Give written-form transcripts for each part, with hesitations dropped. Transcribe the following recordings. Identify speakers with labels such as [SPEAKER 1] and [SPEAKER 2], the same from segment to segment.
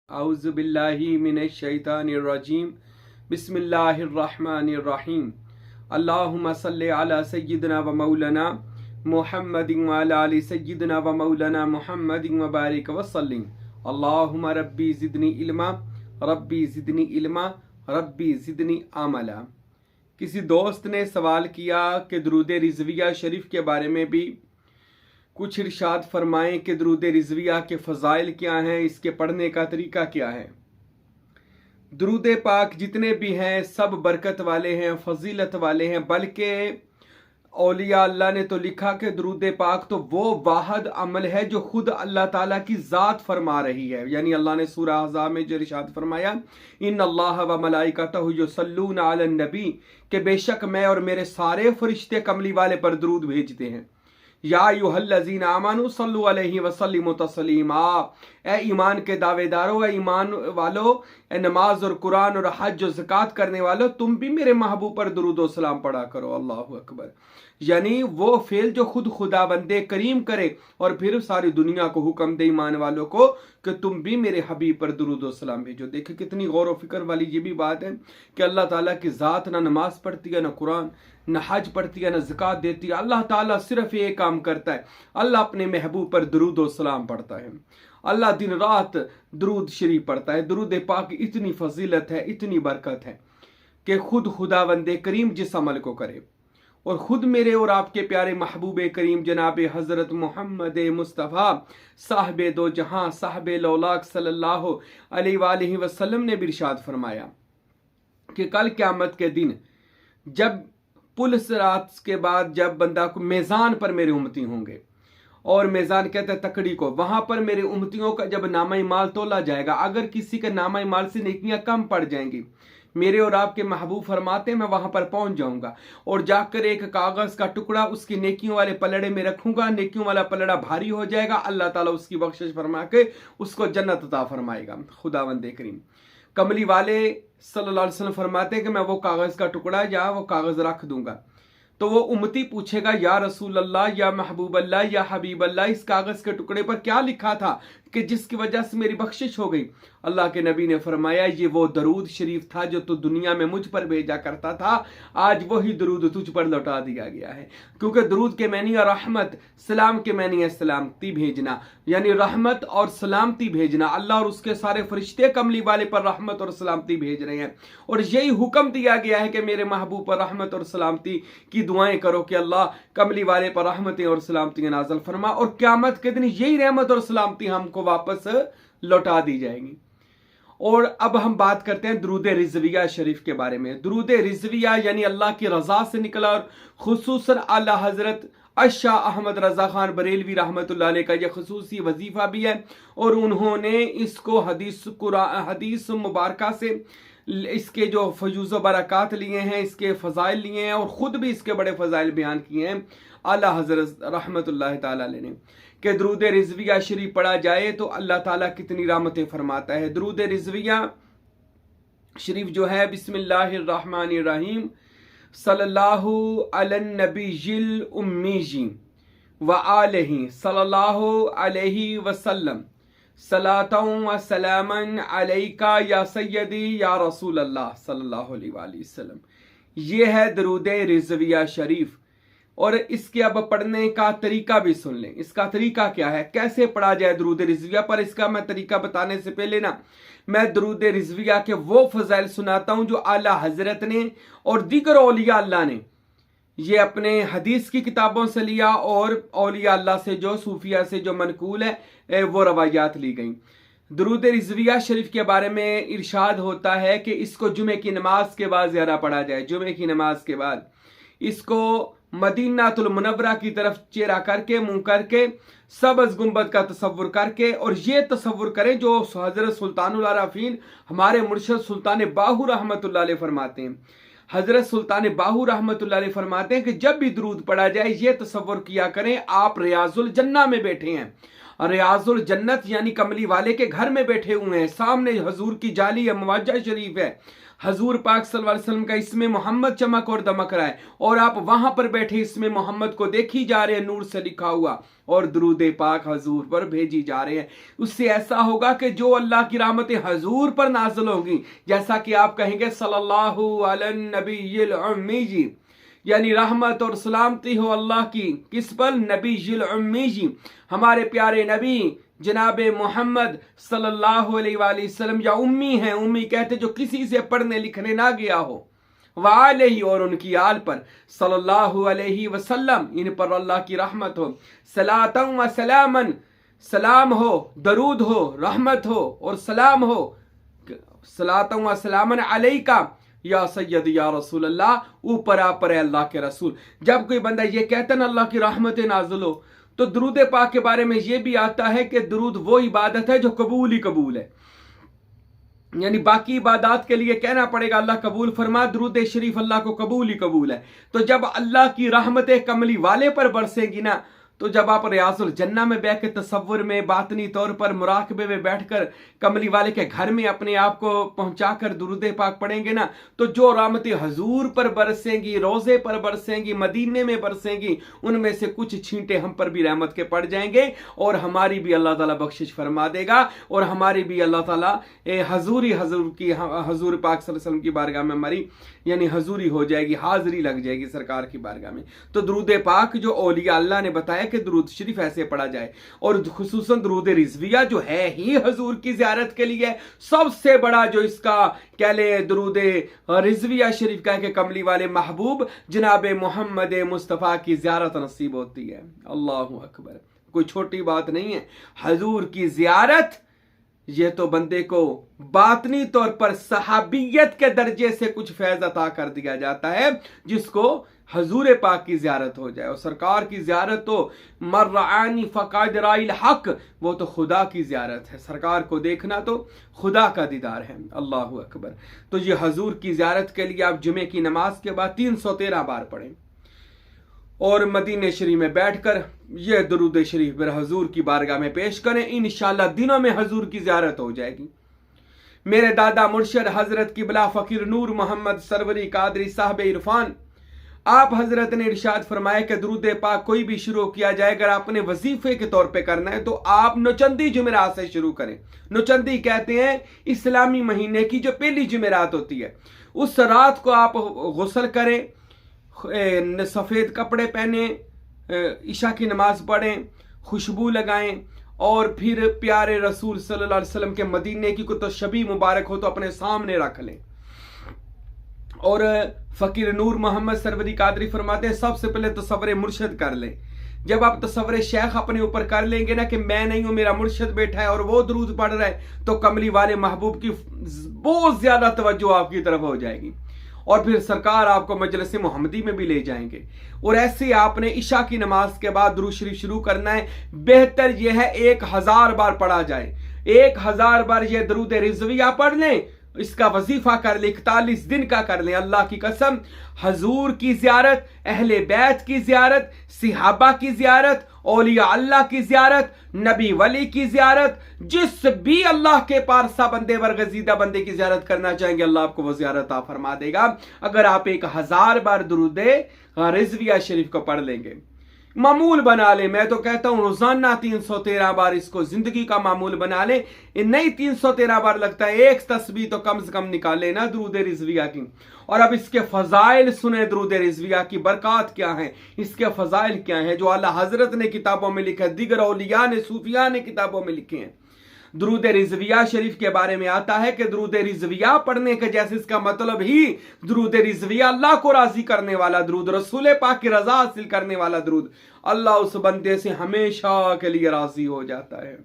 [SPEAKER 1] औज़ु बिल्लाहि मिनश शैतानिर रजीम। बिस्मिल्लाहिर्रहमानिर्रहीम। अल्लाहुम्मा सल्लि अला सय्यिदिना व मौलाना मुहम्मदिन व अला आलि सय्यिदिना व मौलाना मुहम्मदिन व बारिक व सल्लिम। अल्लाहुम्मा रब्बी ज़िदनी इल्मा, रब्बी ज़िदनी इल्मा, रब्बी ज़िदनी अमला। किसी दोस्त ने सवाल किया कि दुरूद रिज़विया शरीफ के बारे में भी कुछ इरशाद फरमाएं कि दुरूद रिज़विया के फ़ज़ाइल क्या हैं, इसके पढ़ने का तरीका क्या है। दुरूद पाक जितने भी हैं सब बरकत वाले हैं, फजीलत वाले हैं, बल्कि औलिया अल्लाह ने तो लिखा कि दुरूद पाक तो वो वाहद अमल है जो खुद अल्लाह ताला की ज़ात फरमा रही है। यानी अल्लाह ने सूरह अहज़ाब में जो इरशाद फरमाया, इन्नल्लाह व मलाइकतहु युसल्लूना अलन नबी, कि बेशक मैं और मेरे सारे फरिश्ते कमली वाले पर दुरूद भेजते हैं। या अय्युहल्लज़ीना आमनू सल्लु अलैहि व सल्लिमु तस्लीमा, ए ईमान के दावेदारों, ए ईमान वालों, ए नमाज और कुरान और हज और ज़कात करने वालों, तुम भी मेरे महबूब पर दुरूद और सलाम पढ़ा करो। अल्लाहु अकबर। यानी वो फेल जो खुद खुदा बंदे करीम करे और फिर सारी दुनिया को हुक्म दे ईमान वालों को कि तुम भी मेरे हबीब पर दुरूद और सलाम भेजो। देखिए कितनी गौर व फिक्र वाली ये भी बात है कि अल्लाह ताला की ज़ात ना नमाज पढ़ती है, ना कुरान, न हज पढ़ती है, न ज़कात देती है। अल्लाह ताला सिर्फ ये काम करता है, अल्लाह अपने महबूब पर दुरूद और सलाम पढ़ता है। अल्लाह दिन रात दुरूद शरीफ पढ़ता है। दुरूद पाक की इतनी फजीलत है, इतनी बरकत है कि खुद खुदावंदे करीम जिस अमल को करे और ख़ुद मेरे और आपके प्यारे महबूब करीम जनाब हज़रत मोहम्मद मुस्तफ़ा साहिब दो जहां साहिब लौलाक सल्लल्लाहु अलैहि वसल्लम ने भी इरशाद फरमाया कि कल क़यामत के दिन जब पुल सिरात के बाद जब बंदा को मेज़ान पर मेरे उम्मती होंगे, और मेज़ान कहते हैं तकड़ी को, वहां पर मेरे उम्मतियों का जब नामा माल तोला जाएगा, अगर किसी के नामा माल से नेकियां कम पड़ जाएंगी, मेरे और आपके महबूब फरमाते मैं वहां पर पहुंच जाऊंगा और जाकर एक कागज का टुकड़ा उसकी नेकियों वाले पलड़े में रखूंगा। नेकियों वाला पलड़ा भारी हो जाएगा, अल्लाह ताला उसकी बख्शिश फरमा के उसको जन्नत अता फरमाएगा। खुदावंद करीम कमली वाले सल्लल्लाहु अलैहि वसल्लम फरमाते हैं कि मैं वो कागज का टुकड़ा या वो कागज रख दूंगा, तो वो उम्मती पूछेगा या रसूल अल्लाह, या महबूब अल्लाह, या हबीब अल्लाह, इस कागज के टुकड़े पर क्या लिखा था कि जिसकी वजह से मेरी बख्शिश हो गई। अल्लाह के नबी ने फरमाया ये वो दरूद शरीफ था जो तू दुनिया में मुझ पर भेजा करता था, आज वही दरूद तुझ पर लौटा दिया गया है। क्योंकि दरूद के मैनी रहमत, सलाम के मैनी है सलामती भेजना, यानी रहमत और सलामती भेजना। अल्लाह और उसके सारे फरिश्ते कमली वाले पर रहमत और सलामती भेज रहे हैं, और यही हुक्म दिया गया है कि मेरे महबूब पर रहमत और सलामती की दुआएं करो कि अल्लाह कमली वाले पर रहमतें और सलामती नाज़िल फरमा, और क़यामत के दिन यही रहमत और सलामती हमको वापस लौटा दी जाएंगी। और अब हम बात करते हैं दुरूद रिज़विया शरीफ के बारे में। दुरूद रिज़विया यानी अल्लाह की रज़ा से निकला, और खुसूसन आला हज़रत शाह अहमद रज़ा खान बरेलवी रहमतुल्लाह अलैह का यह खसूसी वजीफ़ा भी है, और उन्होंने इसको हदीस मुबारका से इसके जो फयूज़ व बरक़ात लिए हैं, इसके फ़ज़ाइल लिए हैं, और ख़ुद भी इसके बड़े फ़ज़ाइल बयान किए हैं आला हज़रत रहमतुल्लाह ताला अलैह ने, कि दुरूद रिज़विया शरीफ पढ़ा जाए तो अल्लाह ताला कितनी रहमतें फरमाता है। दुरूद रिज़विया शरीफ जो है, बिस्मिल्लाहिर्रहमानिर्रहीम, सल्लल्लाहु अलन नबीयिल उम्मीजी व आलिहि सल्लल्लाहु अलैहि वसल्लम, सलातun व सलामन अलैका या सय्यदी या रसूल अल्लाह सल्लल्लाहु अलैहि वसल्लम। ये है दुरूद रिज़विया शरीफ। और इसके अब पढ़ने का तरीका भी सुन लें। इसका तरीका क्या है, कैसे पढ़ा जाए दुरूद रिज़विया। पर इसका मैं तरीका बताने से पहले ना, मैं दुरूद रिज़विया के वो फ़ज़ाइल सुनाता हूं जो आला हज़रत ने और दीगर औलिया अल्लाह ने ये अपने हदीस की किताबों से लिया, और औलिया अल्लाह से जो सूफिया से जो मनकूल है वो रवायात ली गई। दुरूद रिज़विया शरीफ के बारे में इरशाद होता है कि इसको जुमे की नमाज के बाद ज़्यादा पढ़ा जाए। जुमे की नमाज के बाद इसको मदीनातुल मुनव्वरा की तरफ चेहरा करके, मुंह करके, सबज़ गुंबद का तसव्वुर करके, और ये तसव्वुर करें जो हज़रत सुल्तानुल आरफ़ीन हमारे मुर्शिद सुल्तान बाहू रहमतुल्लाह अलैह फरमाते हैं। हज़रत सुल्तान बाहू रहमतुल्लाह अलैह फरमाते हैं कि जब भी दुरूद पढ़ा जाए ये तसव्वुर किया करें आप रियाजुल जन्ना में बैठे हैं, रियाजुल जन्नत यानी कमली वाले के घर में बैठे हुए हैं, सामने हजूर की जाली है, मुवज्जा शरीफ है, हजूर पाक सल्लल्लाहु अलैहि वसल्लम का इसमें मोहम्मद चमक और दमक रहा है, और आप वहां पर बैठे इसमें मोहम्मद को देखी जा रहे हैं, नूर से लिखा हुआ, और दुरूद पाक हजूर पर भेजी जा रहे हैं। उससे ऐसा होगा कि जो अल्लाह की रहमतें हजूर पर नाजिल होंगी, जैसा कि आप कहेंगे सल्लल्लाहु अलैहि नबीयिल उम्मी जी, यानी रहमत और सलामती हो अल्लाह की किस पर, नबीयिल उम्मी जी, हमारे प्यारे नबी जनाब मोहम्मद सल्लल्लाहु अलैहि वसल्लम, या उम्मी हैं, उम्मी कहते जो किसी से पढ़ने लिखने ना गया हो, वालैहि और उनकी आल पर सल्लल्लाहु अलैहि वसल्लम, इन पर अल्लाह की रहमत हो, सलातन व सलामन, सलाम हो, दरूद हो, रहमत हो और सलाम हो, सलातन व सलामन अलैका या सैयद या रसूल अल्लाह, ऊपर आप पर अल्लाह के रसूल। जब कोई बंदा ये कहता ना अल्लाह की रहमत नाज़िल हो, तो दुरूद पाक के बारे में ये भी आता है कि दुरूद वो इबादत है जो कबूल ही कबूल है, यानी बाकी इबादत के लिए कहना पड़ेगा अल्लाह कबूल फरमा, दुरूद शरीफ अल्लाह को कबूल ही कबूल है। तो जब अल्लाह की रहमतें कमली वाले पर बरसेंगी ना, तो जब आप रियाजुल जन्ना में बैठ के तसव्वुर में बातनी तौर पर मुराकबे में बैठकर कमली वाले के घर में अपने आप को पहुंचाकर दुरूद पाक पढ़ेंगे ना, तो जो रहमतें हजूर पर बरसेंगी, रोजे पर बरसेंगी, मदीने में बरसेंगी, उनमें से कुछ छींटे हम पर भी रहमत के पड़ जाएंगे, और हमारी भी अल्लाह ताला बख्शिश फरमा देगा, और हमारी भी अल्लाह ताला हजूर पाक सल्लल्लाहु अलैहि वसल्लम की बारगाह में हमारी यानी हजूरी हो जाएगी, हाजिरी लग जाएगी सरकार की बारगाह में। तो दुरूद पाक जो औलिया अल्लाह ने बताया कि दुरूद शरीफ ऐसे पढ़ा जाए, और खुसूसन दुरूद रिजविया जो है ही हजूर की ज़ियारत के लिए सबसे बड़ा, जो इसका कह ले दुरूद रिजविया शरीफ कह के कमली वाले महबूब जनाब मोहम्मद मुस्तफ़ा की ज़ियारत नसीब होती है। अल्लाहु अकबर, कोई छोटी बात नहीं है। हजूर की ज़ियारत ये तो बंदे को बातनी तौर पर सहाबियत के दर्जे से कुछ फैज अता कर दिया जाता है, जिसको हजूर पाक की ज़ियारत हो जाए। और सरकार की ज़ियारत तो मर्रानी फ़क़द राइल हक, वो तो खुदा की ज़ियारत है, सरकार को देखना तो खुदा का दीदार है। अल्लाहु अकबर। तो ये हजूर की ज़ियारत के लिए आप जुमे की नमाज के बाद 313 बार पढ़ें, और मदीने शरीफ में बैठकर यह दुरूद शरीफ फिर हजूर की बारगाह में पेश करें, इंशाअल्लाह दिनों में हजूर की ज़ियारत हो जाएगी। मेरे दादा मुर्शद हजरत किबला फ़कीर नूर मोहम्मद सरवरी कादरी साहब इरफान, आप हजरत ने इरशाद फरमाया कि दुरूद पाक कोई भी शुरू किया जाए, अगर आपने वजीफे के तौर पे करना है तो आप नौचंदी जुमेरात से शुरू करें। नौचंदी कहते हैं इस्लामी महीने की जो पहली जुमेरात होती है, उस रात को आप गुस्ल करें, सफ़ेद कपड़े पहने, ईशा की नमाज पढ़ें, खुशबू लगाएं, और फिर प्यारे रसूल सल्लल्लाहु अलैहि वसल्लम के मदीने की को तो शबी मुबारक हो तो अपने सामने रख लें। और फ़कीर नूर मोहम्मद सरवरी कादरी फरमाते हैं सबसे पहले तसव्वुर मुर्शद कर लें। जब आप तसव्वुर शेख अपने ऊपर कर लेंगे ना कि मैं नहीं हूं, मेरा मुर्शद बैठा है और वो दुरूद पढ़ रहा है, तो कमली वाले महबूब की बहुत ज्यादा तवज्जो आपकी तरफ हो जाएगी, और फिर सरकार आपको मजलिस मोहम्मदी में भी ले जाएंगे। और ऐसे आपने इशा की नमाज के बाद दुरूद शरीफ शुरू करना है। बेहतर यह है 1000 बार पढ़ा जाए, 1000 बार यह दुरूद रिजविया पढ़ लें, इसका वजीफा कर ले, 41 दिन का कर लें। अल्लाह की कसम, हजूर की ज़ियारत, अहले बैत की ज़ियारत, सिहाबा की ज़ियारत, औलिया अल्लाह की ज़ियारत, नबी वली की ज़ियारत, जिस भी अल्लाह के पारसा बंदे बरगजीदा बंदे की ज़ियारत करना चाहेंगे, अल्लाह आपको वो ज़ियारत अता फरमा देगा, अगर आप 1000 बार दुरूद रिजविया शरीफ को पढ़ लेंगे। मामूल बना ले, मैं तो कहता हूं रोजाना 313 बार इसको जिंदगी का मामूल बना ले। नहीं 313 बार लगता है, एक तस्बीह तो कम से कम निकाले ना दुरूद रिजविया की। और अब इसके फजाइल सुने, दुरूद रिजविया की बरकत क्या है, इसके फजाइल क्या है, जो आला हजरत ने किताबों में लिखा है, दिगर औलिया ने, सूफिया ने किताबों में लिखे हैं। दुरूद रिजविया शरीफ के बारे में आता है कि दुरूद रिजविया पढ़ने के जैसे इसका मतलब ही दुरूद रिजविया अल्लाह को राजी करने वाला दुरूद, रसूल पाक की रजा हासिल करने वाला दुरूद, अल्लाह उस बंदे से हमेशा के लिए राजी हो जाता है।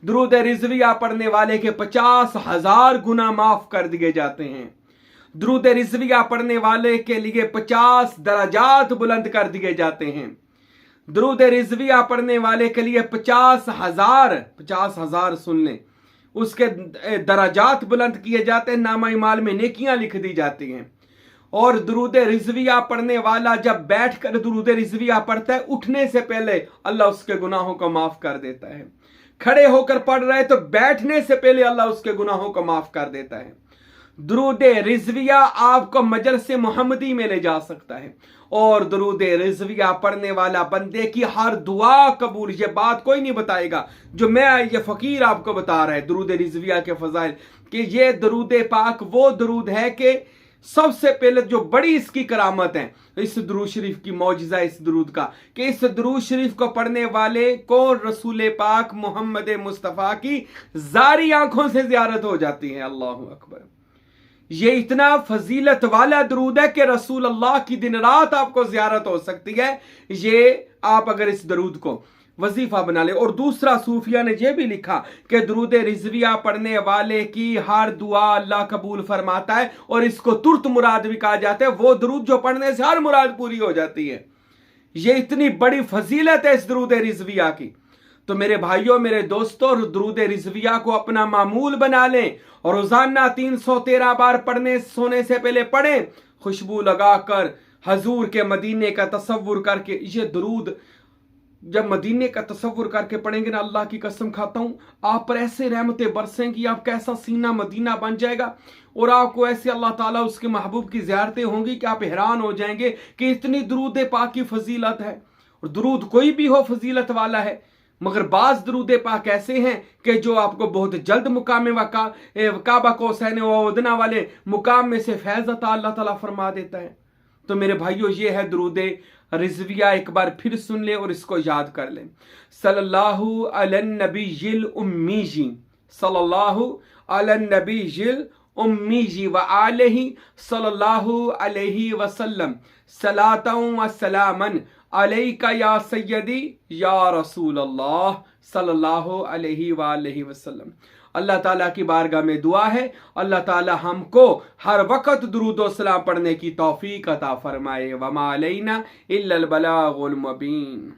[SPEAKER 1] दुरूद रिजविया पढ़ने वाले के 50,000 गुनाह माफ कर दिए जाते हैं। दुरूद रिजविया पढ़ने वाले के लिए 50 दराजात बुलंद कर दिए जाते हैं। दुरूद रिजविया पढ़ने वाले के लिए 50,000 सुन लें, उसके दराजात बुलंद किए जाते हैं, नामा इमाल में नेकियां लिख दी जाती हैं। और दुरूद रिजविया पढ़ने वाला जब बैठकर दुरूद रिजविया पढ़ता है, उठने से पहले अल्लाह उसके गुनाहों को माफ कर देता है। खड़े होकर पढ़ रहे तो बैठने से पहले अल्लाह उसके गुनाहों को माफ कर देता है। दुरूद रिजविया आपको मजलिस मोहम्मदी में ले जा सकता है, और दुरूद रिजविया पढ़ने वाला बंदे की हर दुआ कबूल। ये बात कोई नहीं बताएगा, जो मैं ये फकीर आपको बता रहा है दुरूद रिजविया के फजाइल, कि ये दुरूद पाक वो दुरूद है कि सबसे पहले जो बड़ी इसकी करामत है, इस दुरूद शरीफ की मौजिज़ा इस दुरूद का, कि इस दुरूद शरीफ को पढ़ने वाले को रसूल पाक मोहम्मद मुस्तफ़ा की जारी आंखों से ज़ियारत हो जाती है। अल्लाह अकबर। ये इतना फजीलत वाला दुरूद है कि रसूल अल्लाह की दिन रात आपको ज़ियारत हो सकती है। ये आप अगर इस दुरूद को वजीफा बना ले। और दूसरा सूफिया ने यह भी लिखा कि दुरूद रिजविया पढ़ने वाले की हर दुआ अल्लाह कबूल फरमाता है, और इसको तुर्त मुराद भी कहा जाता है। वो दुरूद जो पढ़ने से हर मुराद पूरी हो जाती है। ये इतनी बड़ी फजीलत है इस दुरूद रिजविया की। तो मेरे भाइयों, मेरे दोस्तों, दुरूद रिजविया को अपना मामूल बना लें और रोजाना 313 बार पढ़ने सोने से पहले पढ़ें, खुशबू लगाकर हजूर के मदीने का तसव्वुर करके। ये दुरूद जब मदीने का तसव्वुर करके पढ़ेंगे ना, अल्लाह की कसम खाता हूं आप पर ऐसे रहमतें बरसेंगी, आपका ऐसा सीना मदीना बन जाएगा, और आपको ऐसे अल्लाह ताला उसके महबूब की ज़ियारतें होंगी कि आप हैरान हो जाएंगे कि इतनी दुरूद पाक की फजीलत है। और दुरूद कोई भी हो फजीलत वाला है, मगर बाज दुरूद पाक ऐसे हैं कि जो आपको बहुत जल्द मुकाम काबा कौसैन व उदना वाले मुकाम में से फैज़ अता अल्लाह ताला फरमा देता है। तो मेरे भाइयों, ये है दुरूद रिजविया। एक बार फिर सुन ले और इसको याद कर ले। सल्लल्लाहु अलैहि नबीजिल उम्मी जी, सल्लल्लाहु अलैहि नबीजिल उम्मी जी व आलिही सल्लल्लाहु अलैहि वसल्लम, सलातन व सलामन अलैका या सय्यदी या रसूल अल्लाह सल्लल्लाहु अलैहि वालैहि वसल्लम। अल्लाह ताला की बारगाह में दुआ है, अल्लाह ताला हमको हर वक्त दुरूद व सलाम पढ़ने की तौफीक अता फरमाए। वमा अलैना इल्लल बलागुल मुबीन।